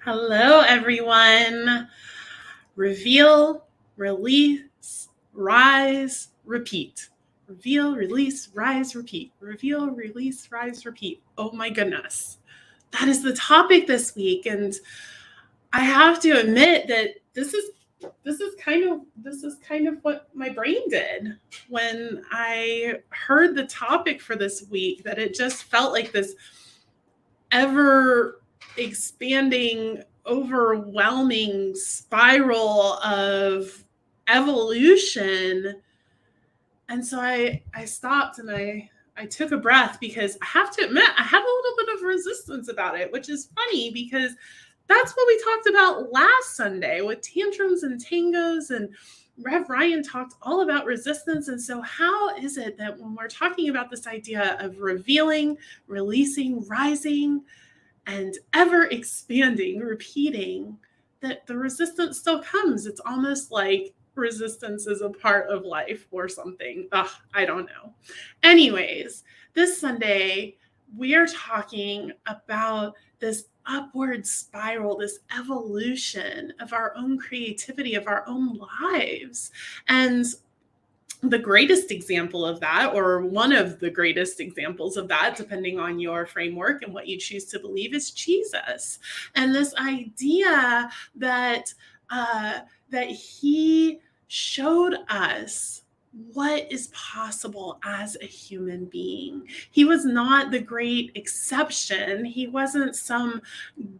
Hello, everyone. Reveal, release, rise, repeat. Reveal, release, rise, repeat. Reveal, release, rise, repeat. Oh my goodness. That is the topic this week. And I have to admit that this is kind of what my brain did when I heard the topic for this week, that it just felt like this ever expanding, overwhelming spiral of evolution. And so I stopped and I took a breath, because I have to admit I had a little bit of resistance about it, which is funny because that's what we talked about last Sunday with tantrums and tangos, and Rev Ryan talked all about resistance. And so how is it that when we're talking about this idea of revealing, releasing, rising, and ever expanding, repeating, that the resistance still comes? It's almost like resistance is a part of life or something. I don't know. Anyways, this Sunday, we are talking about this upward spiral, this evolution of our own creativity, of our own lives. And the greatest example of that, or one of the greatest examples of that, depending on your framework and what you choose to believe, is Jesus. And this idea that that he showed us what is possible as a human being. He was not the great exception. He wasn't some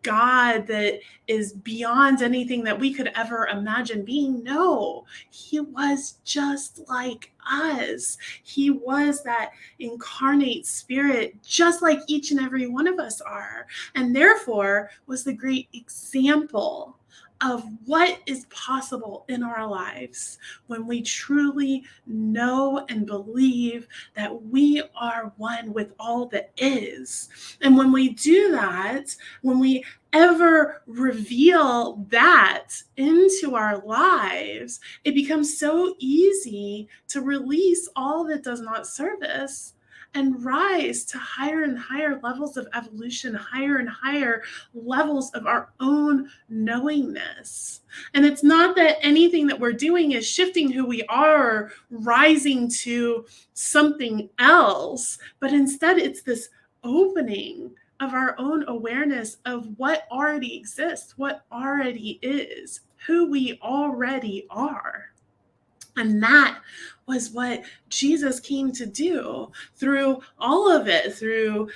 God that is beyond anything that we could ever imagine being. No, he was just like us. He was that incarnate spirit, just like each and every one of us are, and therefore was the great example of what is possible in our lives when we truly know and believe that we are one with all that is. And when we do that, when we ever reveal that into our lives, it becomes so easy to release all that does not serve us and rise to higher and higher levels of evolution, higher and higher levels of our own knowingness. And it's not that anything that we're doing is shifting who we are, rising to something else, but instead it's this opening of our own awareness of what already exists, what already is, who we already are. And that was what Jesus came to do through all of it, through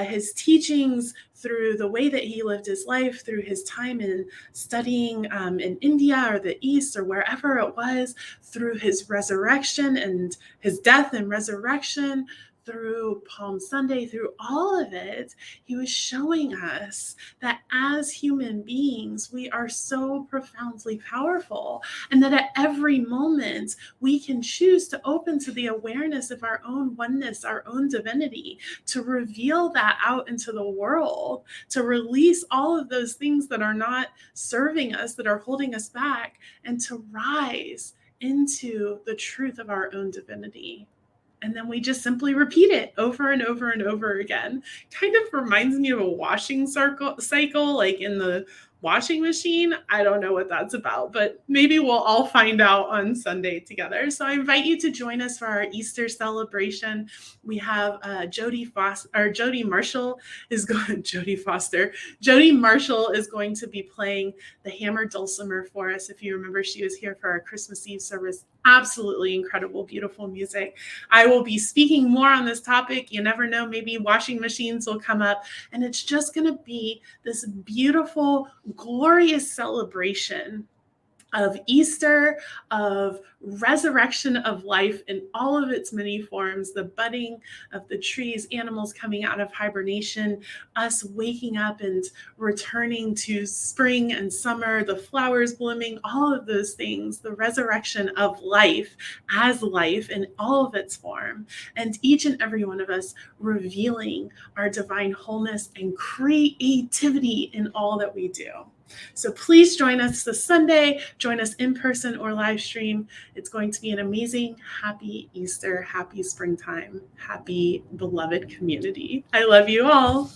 his teachings, through the way that he lived his life, through his time in studying in India or the East or wherever it was, through his resurrection and his death and resurrection, through Palm Sunday, through all of it. He was showing us that as human beings, we are so profoundly powerful, and that at every moment we can choose to open to the awareness of our own oneness, our own divinity, to reveal that out into the world, to release all of those things that are not serving us, that are holding us back, and to rise into the truth of our own divinity. And then we just simply repeat it over and over and over again. Kind of reminds me of a washing cycle, like in the washing machine. I don't know what that's about, but maybe we'll all find out on Sunday together. So I invite you to join us for our Easter celebration. We have Jody Marshall is going to be playing the hammered dulcimer for us. If you remember, she was here for our Christmas Eve service. Absolutely incredible, beautiful music. I will be speaking more on this topic. You never know, maybe washing machines will come up, and it's just going to be this beautiful, glorious celebration of Easter, of resurrection of life in all of its many forms, the budding of the trees, animals coming out of hibernation, us waking up and returning to spring and summer, the flowers blooming, all of those things, the resurrection of life as life in all of its form, and each and every one of us revealing our divine wholeness and creativity in all that we do. So please join us this Sunday. Join us in person or live stream. It's going to be an amazing, happy Easter, happy springtime, happy beloved community. I love you all.